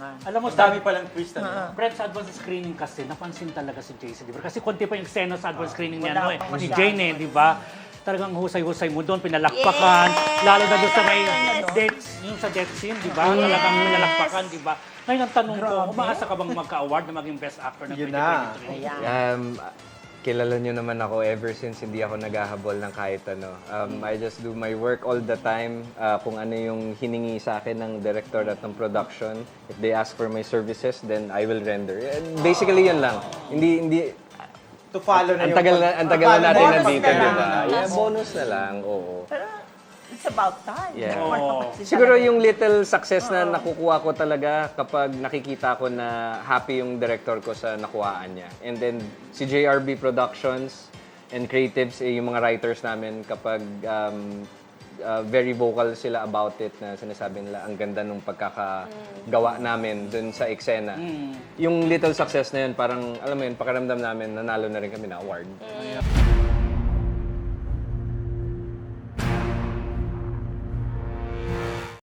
Alam mo, Dami palang twist ano. Brett, sa advance screening kasi, napansin talaga si Jason, di ba? Kasi konti pa yung eksena sa advance screening niya, wala no, pang ni masyado. Jane, di ba? Talagang husay-husay mo doon, pinalakpakan. Lalo na doon sa may yung sa death scene, di ba? Talagang pinalakpakan, di ba? Ngayon ang tanong ko, umaasa ka bang magka-award na maging best actor ng Yun na. 2023? Ayan. Kilala nyo naman ako ever since hindi ako naghahabol ng kahit ano. I just do my work all the time. Kung ano yung hiningi sa akin ng director at ng production, if they ask for my services, then I will render. And basically, yun lang. Hindi To follow na ang tagal na natin Bonus nandito, na di lang. ba? Yeah, bonus na lang, oo. Pero it's about time. Yeah. Oo. Siguro yung little success na nakukuha ko talaga kapag nakikita ko na happy yung director ko sa nakuhaan niya. And then si JRB Productions and Creatives, yung mga writers namin kapag very vocal sila about it na sinasabi nila ang ganda nung pagkakagawa namin dun sa eksena. Yung little success na yun, parang alam mo yun, pakiramdam namin nanalo na rin kami na award.